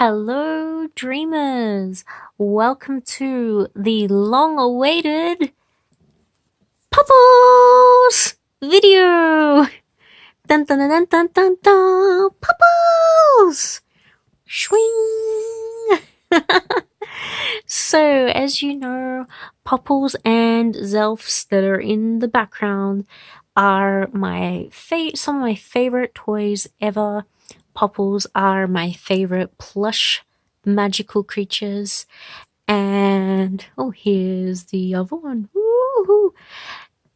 Hello, dreamers! Welcome to the long-awaited Popples video! Dun dun dun dun dun dun! Popples! Swing! So, as you know, Popples and Zelfs that are in the background are some of my favorite toys ever. Popples are my favorite plush magical creatures. And oh, here's the other one. Woo-hoo.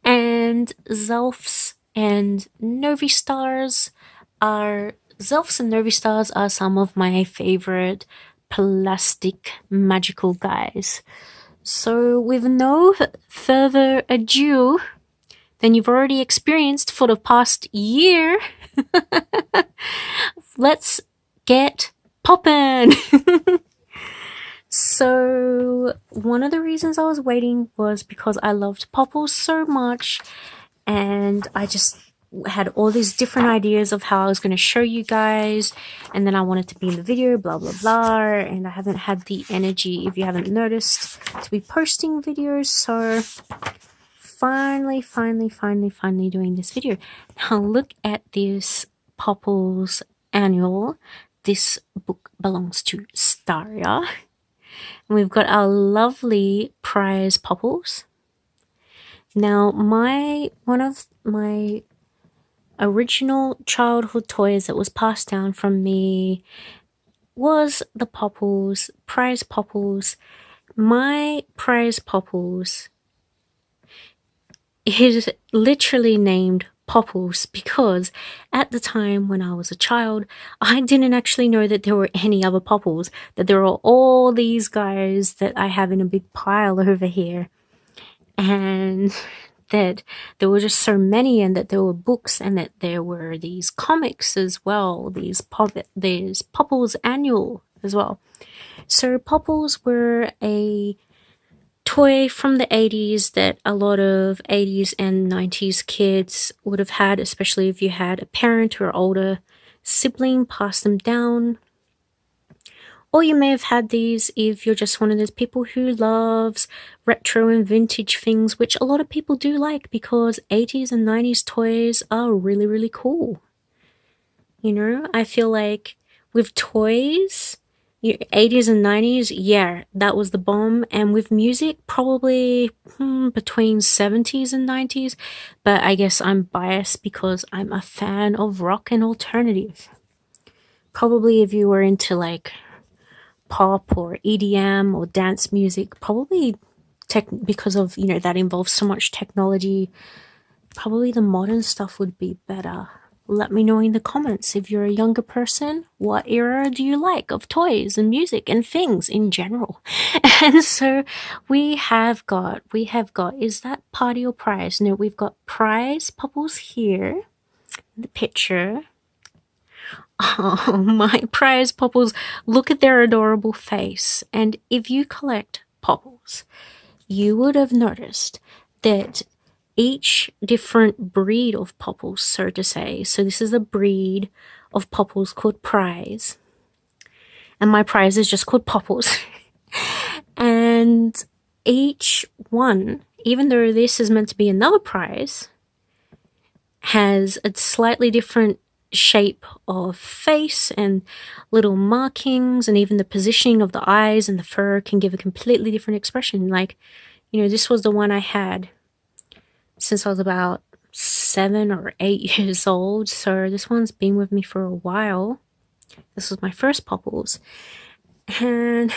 And Zelfs and Novi Stars are some of my favorite plastic magical guys. So with no further ado than you've already experienced for the past year, let's get poppin'! So one of the reasons I was waiting was because I loved Popples so much, and I just had all these different ideas of how I was going to show you guys, and then I wanted to be in the video, blah blah blah, and I haven't had the energy, if you haven't noticed, to be posting videos, so finally doing this video. Now look at this Popples annual. This book belongs to Staria. And we've got our lovely prize Popples. Now, one of my original childhood toys that was passed down from me was the Popples, prize Popples. My prize Popples is literally named Popples because at the time when I was a child, I didn't actually know that there were any other Popples, that there are all these guys that I have in a big pile over here, and that there were just so many, and that there were books, and that there were these comics as well, there's Popples Annual as well. So Popples were a toy from the 80s that a lot of 80s and 90s kids would have had, especially if you had a parent or older sibling pass them down. Or you may have had these if you're just one of those people who loves retro and vintage things, which a lot of people do like because 80s and 90s toys are really, really cool. You know, I feel like with toys, 80s and 90s, yeah, that was the bomb. And with music, probably between 70s and 90s. But I guess I'm biased because I'm a fan of rock and alternative. Probably if you were into like pop or EDM or dance music, probably because of, you know, that involves so much technology, probably the modern stuff would be better. Let me know in the comments, if you're a younger person, what era do you like of toys and music and things in general? And so we have got, is that party or prize? No, we've got prize Popples here in the picture. Oh, my prize Popples, look at their adorable face. And if you collect Popples, you would have noticed that each different breed of Popples, so to say. So this is a breed of Popples called prize. And my prize is just called Popples. And each one, even though this is meant to be another prize, has a slightly different shape of face and little markings, and even the positioning of the eyes and the fur can give a completely different expression. Like, you know, this was the one I had since I was about 7 or 8 years old, so this one's been with me for a while. This was my first Popples, and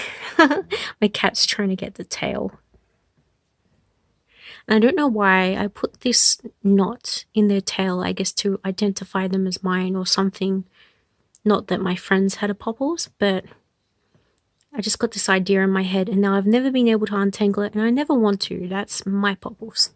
my cat's trying to get the tail. And I don't know why I put this knot in their tail, I guess to identify them as mine or something. Not that my friends had a Popples, but I just got this idea in my head, and now I've never been able to untangle it, and I never want to. That's my Popples.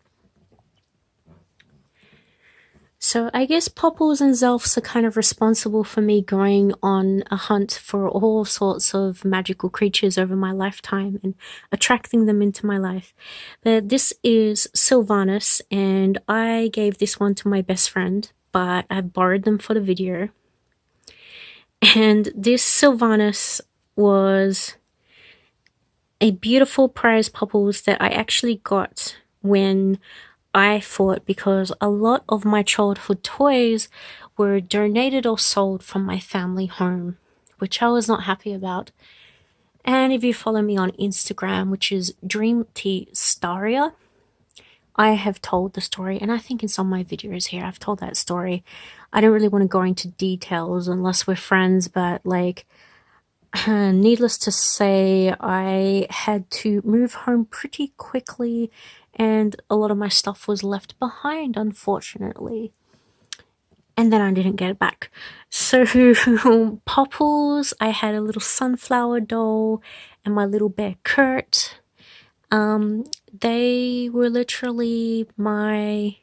So I guess Popples and Zelfs are kind of responsible for me going on a hunt for all sorts of magical creatures over my lifetime and attracting them into my life. But this is Sylvanus, and I gave this one to my best friend, but I borrowed them for the video. And this Sylvanus was a beautiful prize Popples that I actually got when I fought, because a lot of my childhood toys were donated or sold from my family home, which I was not happy about. And if you follow me on Instagram, which is Dream Tea Staria, I have told the story, and I think in some of my videos here I've told that story. I don't really want to go into details unless we're friends, but like, needless to say, I had to move home pretty quickly, and a lot of my stuff was left behind, unfortunately. And then I didn't get it back. So, Popples, I had a little sunflower doll, and my little bear Kurt. They were literally my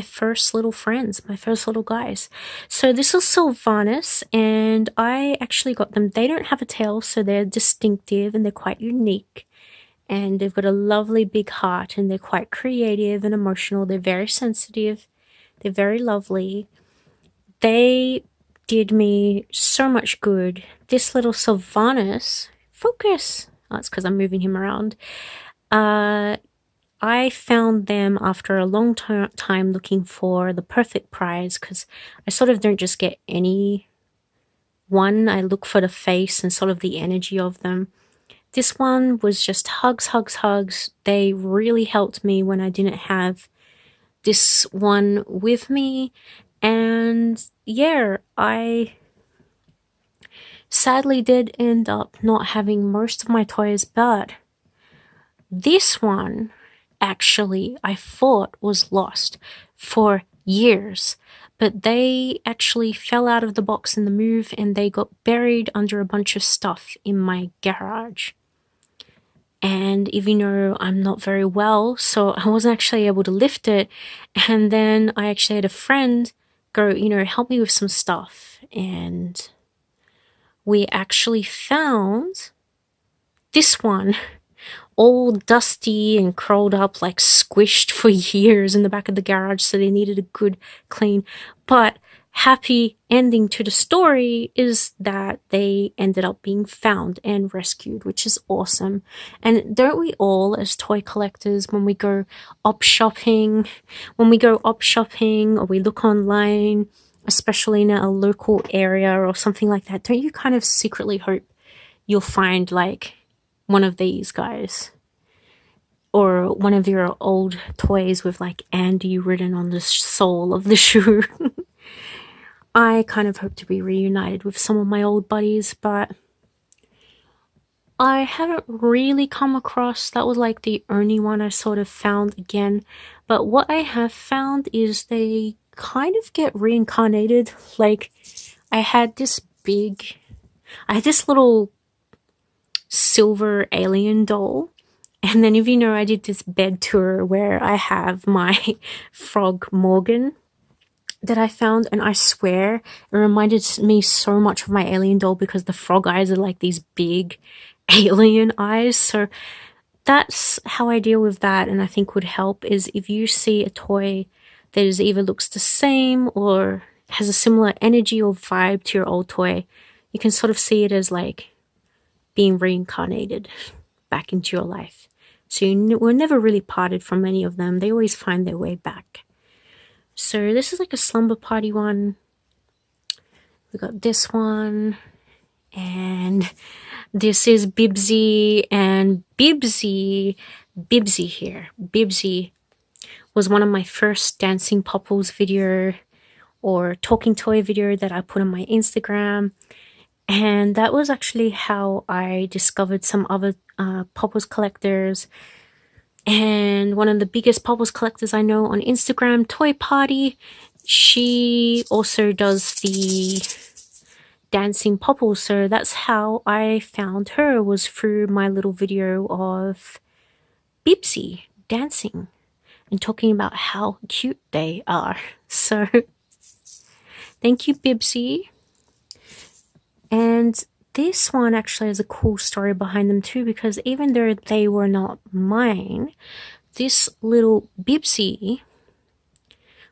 first little friends, my first little guys. So this was Sylvanus, and I actually got them. They don't have a tail, so they're distinctive and they're quite unique. And they've got a lovely big heart, and they're quite creative and emotional. They're very sensitive. They're very lovely. They did me so much good. This little Sylvanus, focus. Oh, it's because I'm moving him around. I found them after a long time looking for the perfect prize, because I sort of don't just get any one. I look for the face and sort of the energy of them. This one was just hugs, hugs, hugs. They really helped me when I didn't have this one with me. And yeah, I sadly did end up not having most of my toys, but this one actually I thought was lost for years, but they actually fell out of the box in the move, and they got buried under a bunch of stuff in my garage. And even though I'm not very well, so I wasn't actually able to lift it, and then I actually had a friend go, help me with some stuff, and we actually found this one all dusty and curled up, like squished for years in the back of the garage, so they needed a good clean. But happy ending to the story is that they ended up being found and rescued, which is awesome. And don't we all, as toy collectors, when we go op shopping, or we look online, especially in a local area or something like that, don't you kind of secretly hope you'll find like one of these guys, or one of your old toys with like Andy written on the sole of the shoe? I kind of hope to be reunited with some of my old buddies, but I haven't really come across, that was like the only one I sort of found again. But what I have found is they kind of get reincarnated. Like, I had this little silver alien doll, and then if you know, I did this bed tour where I have my frog Morgan that I found, and I swear it reminded me so much of my alien doll, because the frog eyes are like these big alien eyes. So that's how I deal with that, and I think would help is if you see a toy that is either looks the same or has a similar energy or vibe to your old toy, you can sort of see it as like being reincarnated back into your life. So we're never really parted from any of them. They always find their way back. So this is like a slumber party one. We got this one, and this is Bibsy, and Bibsy here. Bibsy was one of my first dancing Popples video or talking toy video that I put on my Instagram. And that was actually how I discovered some other Popples collectors. And one of the biggest Popples collectors I know on Instagram, Toy Party, she also does the dancing Popples. So that's how I found her, was through my little video of Bibsy dancing and talking about how cute they are. So thank you, Bibsy. And this one actually has a cool story behind them too, because even though they were not mine, this little Bibsy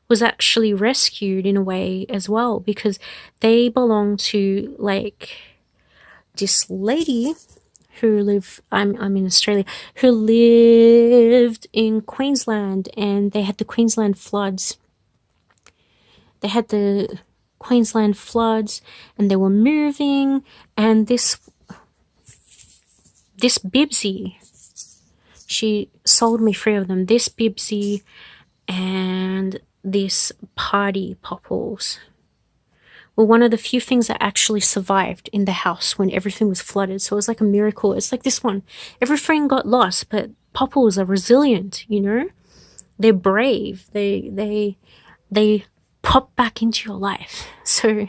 was actually rescued in a way as well, because they belong to like this lady who lived, I'm in Australia, who lived in Queensland, and they had the Queensland floods. They had the Queensland floods, and they were moving, and this Bibsy, she sold me 3 of them. This Bibsy and this Party Popples were one of the few things that actually survived in the house when everything was flooded. So it was like a miracle. It's like this one. Everything got lost, but Popples are resilient, you know? They're brave. They pop back into your life. So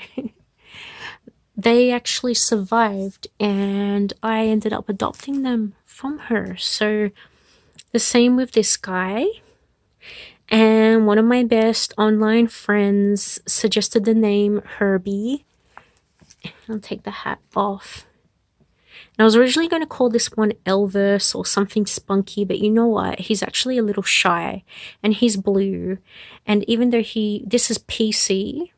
they actually survived, and I ended up adopting them from her. So the same with this guy. And one of my best online friends suggested the name Herbie. I'll take the hat off. And I was originally going to call this one Elvis or something spunky, but you know what? He's actually a little shy, and he's blue. And even though this is PC,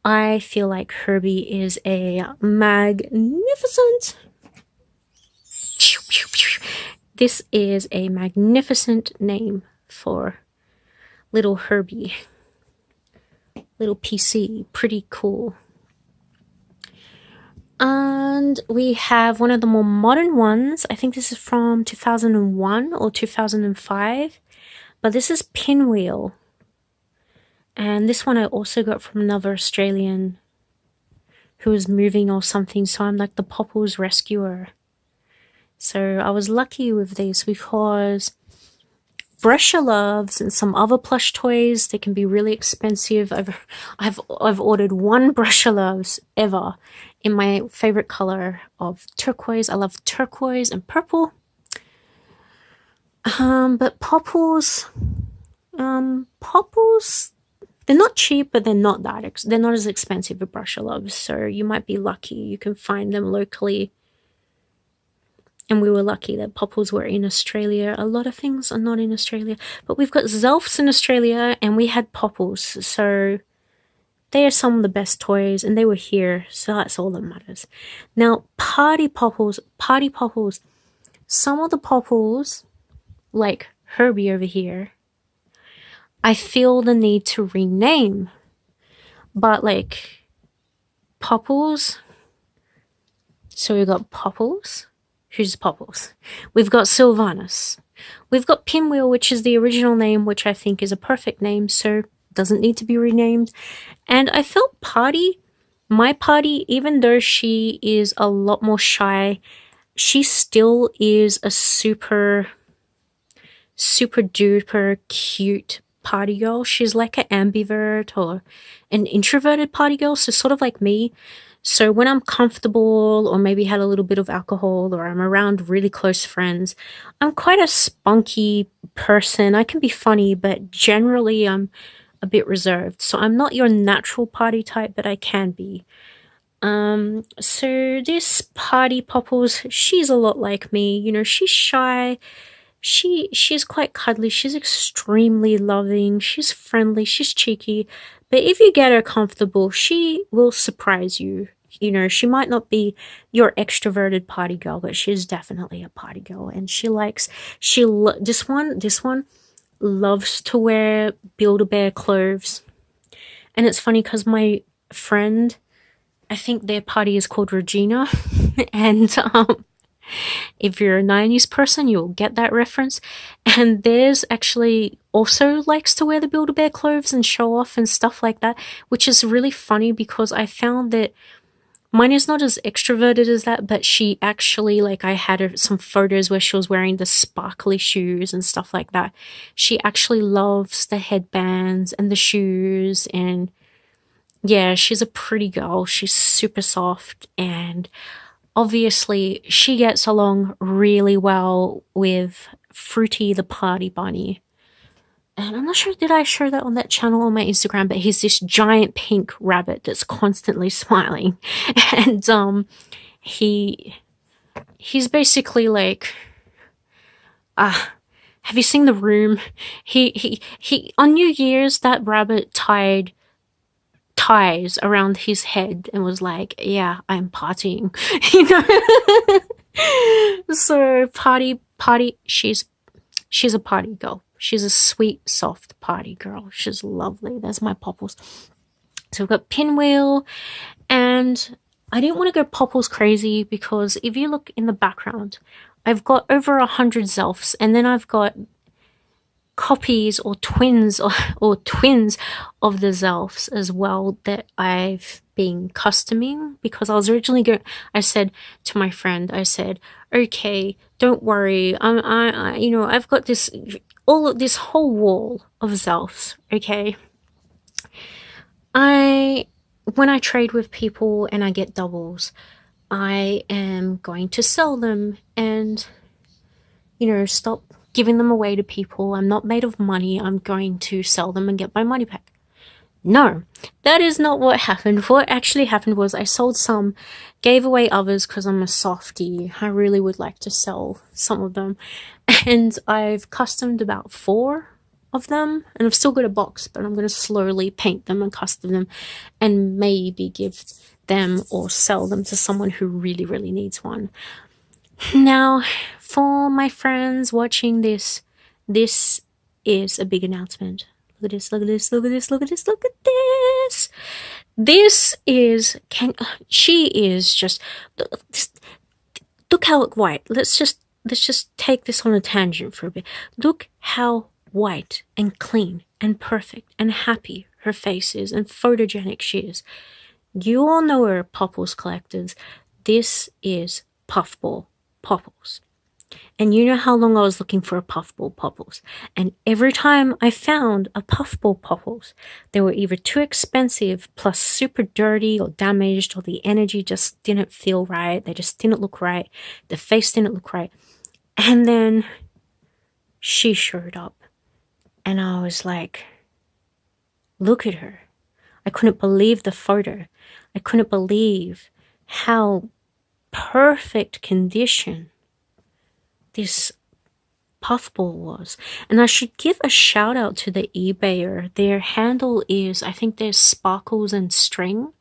I feel like Herbie is a magnificent... This is a magnificent name for little Herbie. Little PC. Pretty cool. And we have one of the more modern ones. I think this is from 2001 or 2005. But this is Pinwheel. And this one I also got from another Australian who was moving or something. So I'm like the Popples rescuer. So I was lucky with these because Brusher Loves and some other plush toys, they can be really expensive. I've ordered 1 Brusher Loves ever in my favorite color of turquoise. I love turquoise and purple. But Popples, they're not cheap, but they're not they're not as expensive as Brusher Loves. So you might be lucky. You can find them locally. And we were lucky that Popples were in Australia. A lot of things are not in Australia. But we've got Zelfs in Australia, and we had Popples. So they are some of the best toys, and they were here. So that's all that matters. Now, Party Popples. Some of the Popples, like Herbie over here, I feel the need to rename. But like Popples. So we've got Popples. Who's Popples? We've got Sylvanus. We've got Pinwheel, which is the original name, which I think is a perfect name, so doesn't need to be renamed. And I felt my Party, even though she is a lot more shy, she still is a super duper cute party girl. She's like an ambivert or an introverted party girl, so sort of like me. So when I'm comfortable or maybe had a little bit of alcohol or I'm around really close friends, I'm quite a spunky person. I can be funny, but generally I'm a bit reserved. So I'm not your natural party type, but I can be. So this Party Popples, she's a lot like me. You know, she's shy. She's quite cuddly. She's extremely loving. She's friendly. She's cheeky. But if you get her comfortable, she will surprise you. You know, she might not be your extroverted party girl, but she's definitely a party girl. And this one loves to wear Build-A-Bear clothes. And it's funny because my friend, I think their party is called Regina. And if you're a 90s person, you'll get that reference. And theirs actually also likes to wear the Build-A-Bear clothes and show off and stuff like that, which is really funny because I found that mine is not as extroverted as that, but she actually, like, I had some photos where she was wearing the sparkly shoes and stuff like that. She actually loves the headbands and the shoes, and yeah, she's a pretty girl. She's super soft, and obviously, she gets along really well with Fruity the Party Bunny. And I'm not sure, did I share that on that channel on my Instagram, but he's this giant pink rabbit that's constantly smiling. And he's basically like, have you seen The Room? He on New Year's, that rabbit tied ties around his head and was like, yeah, I'm partying, you know. So party, she's a party girl. She's a sweet, soft party girl. She's lovely. That's my Popples. So we've got Pinwheel, and I didn't want to go Popples crazy because if you look in the background, I've got over 100 Zelfs, and then I've got copies or twins or twins of the Zelfs as well that I've been customing, because I was originally I said to my friend, I said, okay, don't worry, I you know, I've got this whole wall of Zelfs, okay. When I trade with people and I get doubles, I am going to sell them and, you know, stop giving them away to people. I'm not made of money. I'm going to sell them and get my money back. No, that is not what happened. What actually happened was I sold some, gave away others because I'm a softie. I really would like to sell some of them. And I've customed about 4 of them, and I've still got a box, but I'm going to slowly paint them and custom them and maybe give them or sell them to someone who really, really needs one. Now, for my friends watching this, this is a big announcement. Look at this, look at this, look at this, look at this, look at this. This is, she is just, look how white. Let's just take this on a tangent for a bit. Look how white and clean and perfect and happy her face is and photogenic she is. You all know her, Popples collectors. This is Puffball Popples. And you know how long I was looking for a Puffball Popples. And every time I found a Puffball Popples, they were either too expensive, plus super dirty or damaged, or the energy just didn't feel right. They just didn't look right. The face didn't look right. And then she showed up. And I was like, look at her. I couldn't believe the photo. I couldn't believe how perfect condition this Puffball was. And I should give a shout out to the eBayer. Their handle is, I think there's Sparkles and String.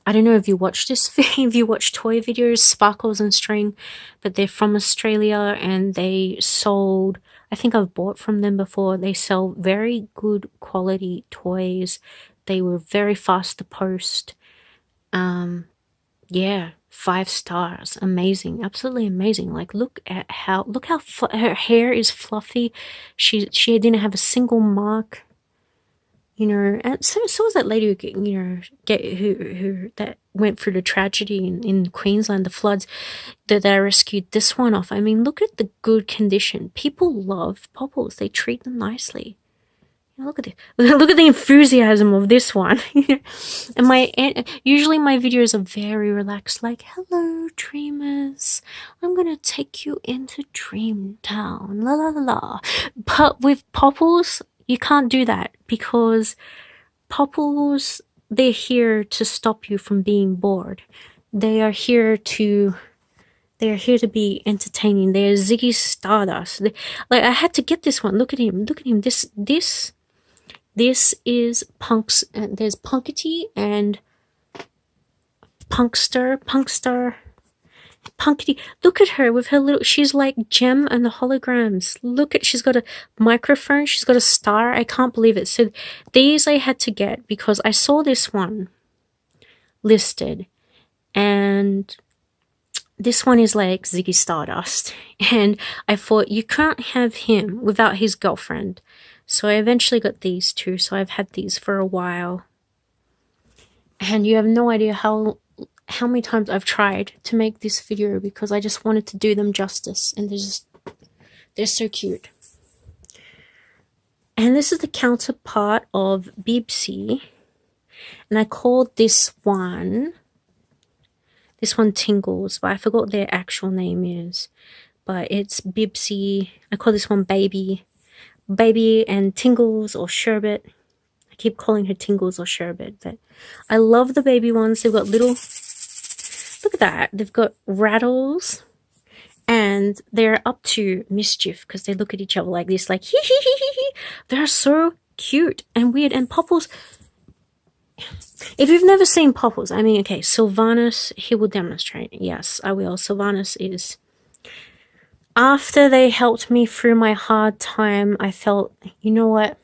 I don't know if you watch this, if you watch toy videos, Sparkles and String, but they're from Australia and they sold, I think I've bought from them before. They sell very good quality toys. They were very fast to post. Yeah, 5 stars. Amazing. Absolutely amazing. Like, look how her hair is fluffy. She didn't have a single mark. You know, and so was that lady who, you know, who that went through the tragedy in Queensland, the floods, that I rescued this one off. I mean, look at the good condition. People love Popples. They treat them nicely. You know, look at it. Look at the enthusiasm of this one. And usually my videos are very relaxed, like, hello dreamers, I'm gonna take you into Dream Town, la la la la. But with Popples, you can't do that, because Popples, they're here to stop you from being bored. They are here to be entertaining. They're Ziggy Stardust. Like, I had to get this one. Look at him. Look at him. This is Punks. There's Punkity and Punkster. Punkity. Look at her with her little, she's like Gem and the holograms. Look at, she's got a microphone, she's got a star. I can't believe it. So these I had to get because I saw this one listed, and this one is like Ziggy Stardust, and I thought you can't have him without his girlfriend. So I eventually got these two. So I've had these for a while, and you have no idea how many times I've tried to make this video, because I just wanted to do them justice, and they're so cute. And this is the counterpart of Bibsy, and I called this one Tingles, but I forgot what their actual name is, but it's Bibsy. I call this one Baby and Tingles or Sherbet. I keep calling her Tingles or Sherbet, but I love the baby ones. They've got little, look at that, they've got rattles, and they're up to mischief because they look at each other like this, like hee hee hee hee hee. They're so cute and weird. And Popples, if you've never seen Popples, I mean, okay, Sylvanus, he will demonstrate. Yes, I will. Sylvanus is... After they helped me through my hard time, I felt, you know what?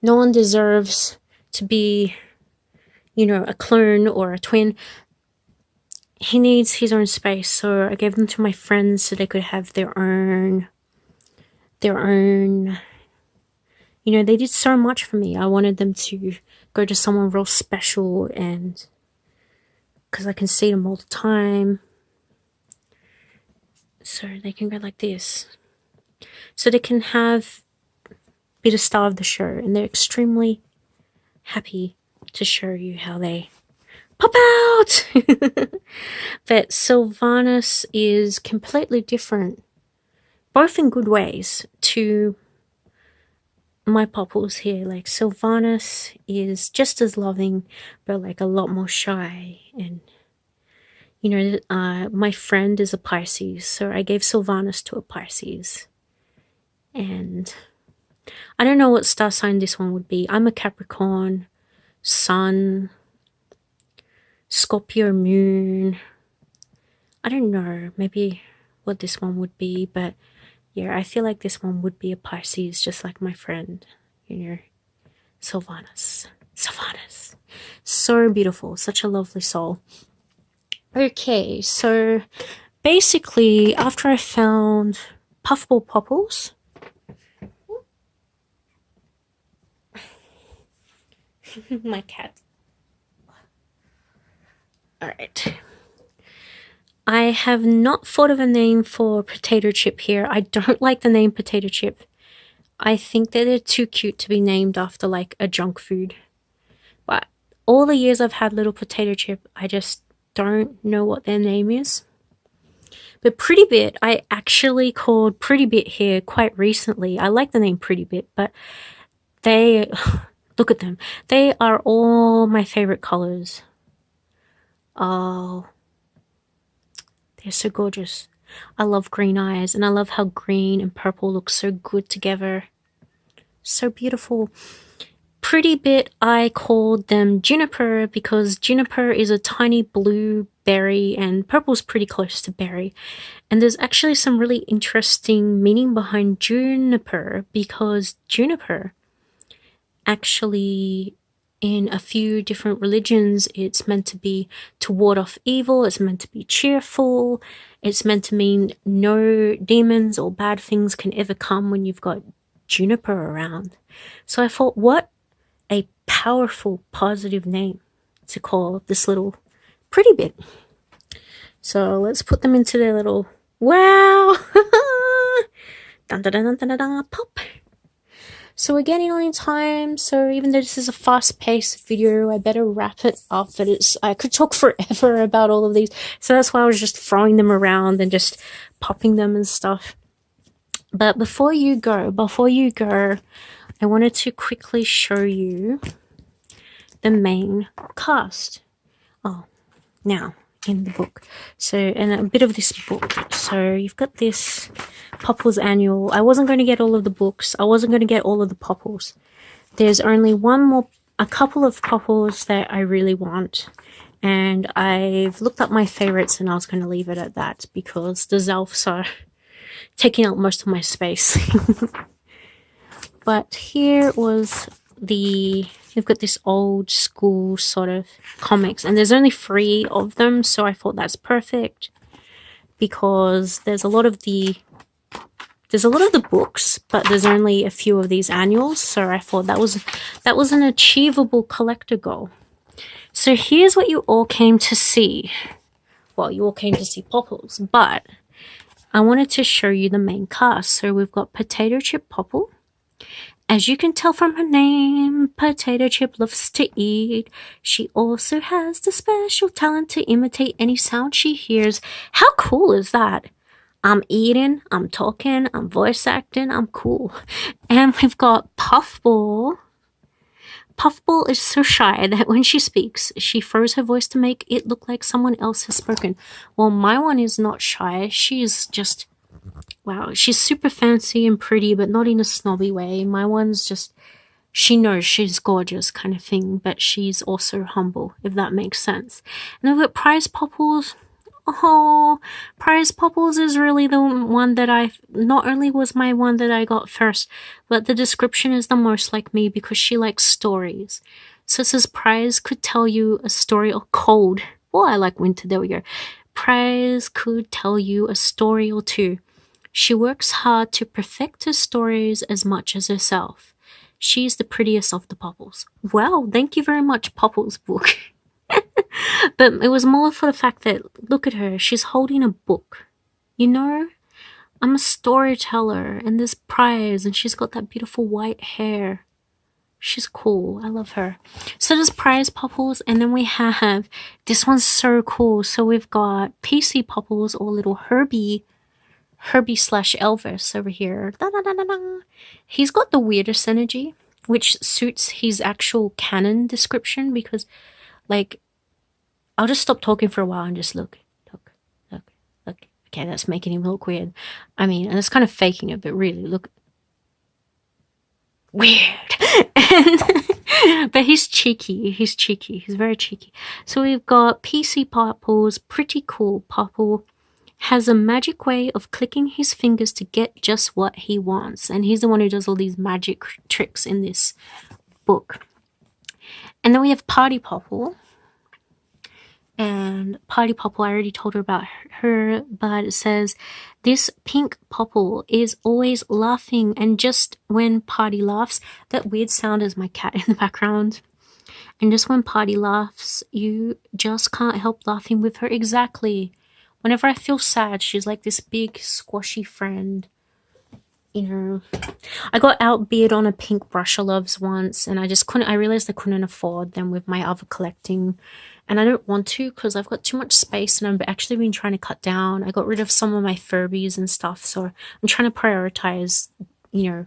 No one deserves to be, you know, a clone or a twin. He needs his own space, so I gave them to my friends so they could have their own, you know, they did so much for me. I wanted them to go to someone real special, and because I can see them all the time, so they can go like this, so they can be the star of the show, and they're extremely happy to show you how they pop out. But Sylvanus is completely different, both in good ways, to my Popples here. Like, Sylvanus is just as loving, but like a lot more shy. And you know, my friend is a Pisces, so I gave Sylvanus to a Pisces. And I don't know what star sign this one would be. I'm a Capricorn, Sun, Scorpio moon. I don't know maybe what this one would be, but yeah, I feel like this one would be a Pisces, just like my friend, you know, Sylvanus. Sylvanus. So beautiful. Such a lovely soul. Okay, so basically, after I found Puffball Popples, my cat. Alright. I have not thought of a name for potato chip here. I don't like the name potato chip. I think that they're too cute to be named after like a junk food. But all the years I've had little potato chip, I just don't know what their name is. But Pretty Bit, I actually called Pretty Bit here quite recently. I like the name Pretty Bit, but they, look at them. They are all my favorite colors. Oh, they're so gorgeous. I love green eyes, and I love how green and purple look so good together. So beautiful. Pretty Bit, I called them Juniper because Juniper is a tiny blue berry and purple's pretty close to berry. And there's actually some really interesting meaning behind Juniper, because Juniper actually, in a few different religions, it's meant to be to ward off evil, it's meant to be cheerful, it's meant to mean no demons or bad things can ever come when you've got Juniper around. So I thought, what a powerful, positive name to call this little Pretty Bit. So let's put them into their little, wow, dun, dun, dun, dun, dun, dun, pop. So we're getting on in time, so even though this is a fast-paced video, I better wrap it up. I could talk forever about all of these, so that's why I was just throwing them around and just popping them and stuff. But before you go, I wanted to quickly show you the main cast. Oh, now in the book. So, and a bit of this book. So you've got this Popples Annual. I wasn't going to get all of the books. I wasn't going to get all of the Popples. There's only a couple of Popples that I really want. And I've looked up my favorites, and I was going to leave it at that because the Zelfs are taking up most of my space. But here was you've got this old school sort of comics, and there's only 3 of them, so I thought that's perfect because there's a lot of the books, but there's only a few of these annuals, so I thought that was an achievable collector goal. So here's what you all came to see. Well, you all came to see Popples, but I wanted to show you the main cast. So we've got Potato Chip Popple. As you can tell from her name, Potato Chip loves to eat. She also has the special talent to imitate any sound she hears. How cool is that? I'm eating, I'm talking, I'm voice acting, I'm cool. And we've got Puffball. Puffball is so shy that when she speaks, she throws her voice to make it look like someone else has spoken. Well, my one is not shy. She's just... wow, she's super fancy and pretty, but not in a snobby way. My one's just, she knows she's gorgeous kind of thing, but she's also humble, if that makes sense. And then we've got Prize Popples. Oh, Prize Popples is really the one that not only was my one that I got first, but the description is the most like me because she likes stories. So it says Prize could tell you a story or cold. Oh, I like winter, there we go. Prize could tell you a story or two. She works hard to perfect her stories as much as herself. She's the prettiest of the Popples. Well, thank you very much, Popples book. But it was more for the fact that, look at her, she's holding a book. You know, I'm a storyteller, and this Prize, and she's got that beautiful white hair. She's cool. I love her. So there's Prize Popples, and then we have, this one's so cool. So we've got PC Popples, or little Herbie slash Elvis over here. Da, da, da, da, da. He's got the weirdest energy, which suits his actual canon description because, like, I'll just stop talking for a while and just look. Okay, that's making him look weird. I mean, and it's kind of faking it, but really, look. Weird. But he's cheeky. He's very cheeky. So we've got PC Popples, pretty cool Popple. Has a magic way of clicking his fingers to get just what he wants. And he's the one who does all these magic tricks in this book. And then we have Party Popple. And Party Popple, I already told her about her, but it says, this pink Popple is always laughing, and just when Party laughs, that weird sound is my cat in the background. And just when Party laughs, you just can't help laughing with her. Exactly. Whenever I feel sad, she's like this big squashy friend. You know, I got outbid on a pink brush I loves once, and I realized I couldn't afford them with my other collecting. And I don't want to because I've got too much space, and I've actually been trying to cut down. I got rid of some of my Furbies and stuff, so I'm trying to prioritize, you know,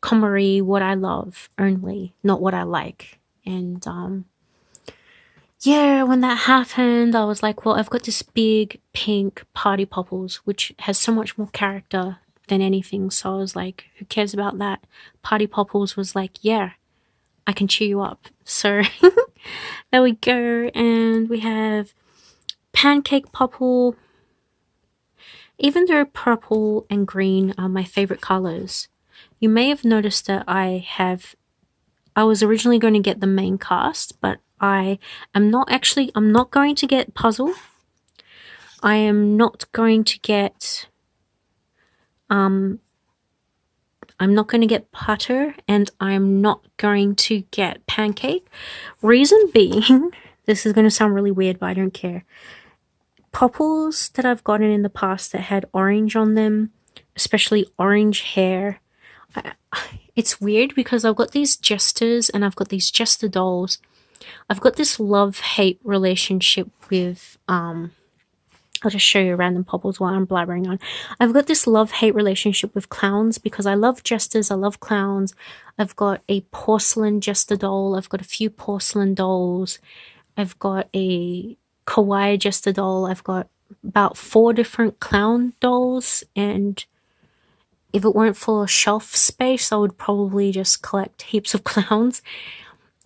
Comrie, what I love only, not what I like. And yeah, when that happened, I was like, well, I've got this big pink Party Popples, which has so much more character than anything. So I was like, who cares about that? Party Popples was like, yeah, I can cheer you up. So there we go. And we have Pancake Popple. Even though purple and green are my favorite colors, you may have noticed that I was originally going to get the main cast, but I'm not going to get Puzzle. I am not going to get I'm not going to get Putter, and I'm not going to get Pancake. Reason being, this is going to sound really weird, but I don't care. Popples that I've gotten in the past that had orange on them, especially orange hair, it's weird because I've got these jesters and I've got these jester dolls. I've got this love-hate relationship with I'll just show you random Popples while I'm blabbering on. I've got this love-hate relationship with clowns because I love jesters, I love clowns. I've got a porcelain jester doll. I've got a few porcelain dolls. I've got a kawaii jester doll. I've got about 4 different clown dolls, and if it weren't for shelf space, I would probably just collect heaps of clowns.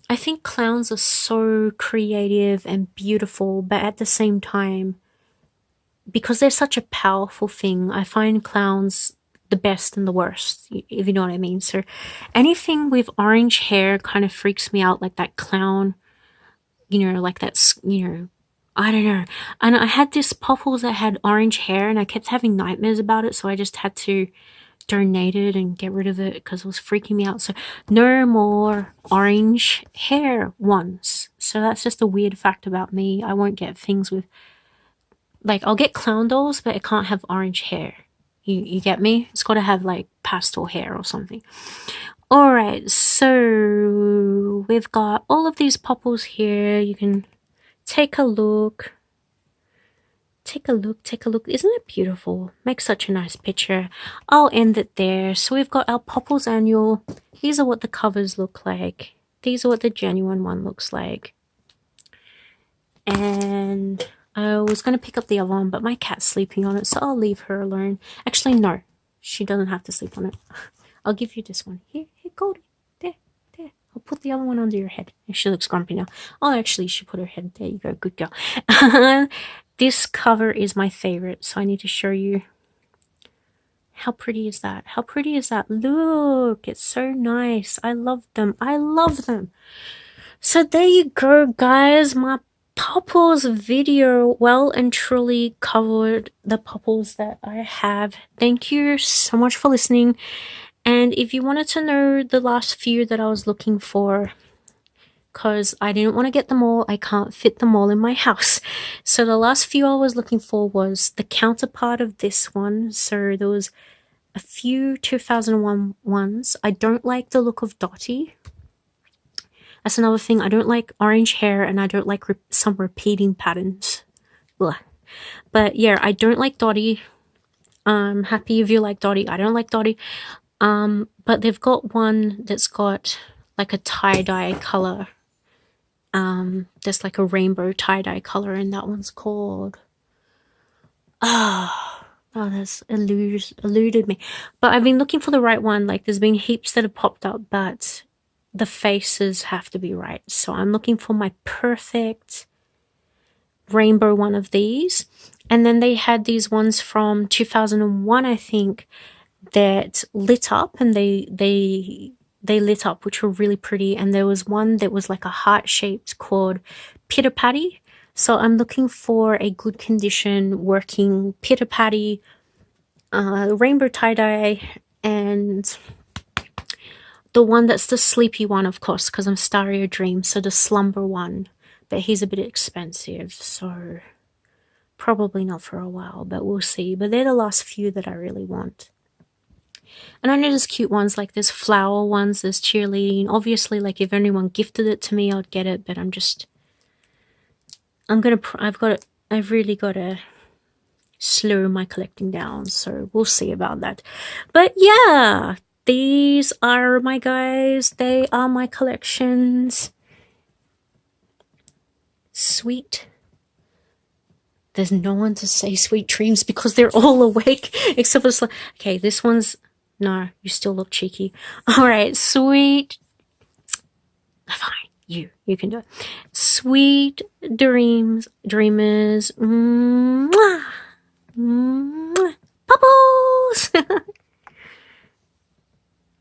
I think clowns are so creative and beautiful, but at the same time, because they're such a powerful thing, I find clowns the best and the worst, if you know what I mean. So anything with orange hair kind of freaks me out, like that clown, you know, like that's, you know, I don't know. And I had this Popples that had orange hair, and I kept having nightmares about it, so I just had to donate it and get rid of it because it was freaking me out. So no more orange hair ones. So that's just a weird fact about me. I won't get things with, like, I'll get clown dolls, but it can't have orange hair. You get me? It's got to have like pastel hair or something. Alright, so we've got all of these Popples here. You can take a look. Take a look. Isn't it beautiful? Makes such a nice picture. I'll end it there. So we've got our Popples Annual. These are what the covers look like. These are what the genuine one looks like. And I was going to pick up the other one, but my cat's sleeping on it, so I'll leave her alone. Actually, no. She doesn't have to sleep on it. I'll give you this one. Here, Goldie. There. I'll put the other one under your head. She looks grumpy now. Oh, actually, she put her head. There you go. Good girl. This cover is my favorite, so I need to show you. How pretty is that? How pretty is that? Look, it's so nice. I love them. I love them. So there you go, guys. My Popples video well and truly covered the Popples that I have. Thank you so much for listening. And if you wanted to know the last few that I was looking for, because I didn't want to get them all, I can't fit them all in my house. So the last few I was looking for was the counterpart of this one. So there was a few 2001 ones. I don't like the look of Dottie. That's another thing. I don't like orange hair, and I don't like some repeating patterns. Blah. But yeah, I don't like Dottie. Happy if you like Dottie. I don't like Dottie. But they've got one that's got like a tie-dye color. There's like a rainbow tie-dye color, and that one's called... Oh, that's eluded me. But I've been looking for the right one. Like, there's been heaps that have popped up, but the faces have to be right. So I'm looking for my perfect rainbow one of these. And then they had these ones from 2001, I think, that lit up, and they lit up, which were really pretty. And there was one that was like a heart shaped called Pitter Patty. So I'm looking for a good condition working Pitter Patty, rainbow tie-dye, and the one that's the sleepy one, of course, because I'm Starry Dream, so the slumber one. But he's a bit expensive, so probably not for a while, but we'll see. But they're the last few that I really want. And I know there's cute ones, like there's flower ones, there's cheerleading. Obviously, like if anyone gifted it to me, I'd get it, but I've really got to slow my collecting down, so we'll see about that. But yeah, these are my guys. They are my collections. Sweet. There's no one to say sweet dreams because they're all awake, except for... Okay, this one's... No, you still look cheeky. All right, sweet... Fine, you can do it. Sweet dreams, dreamers. Mwah! Mwah! Popples!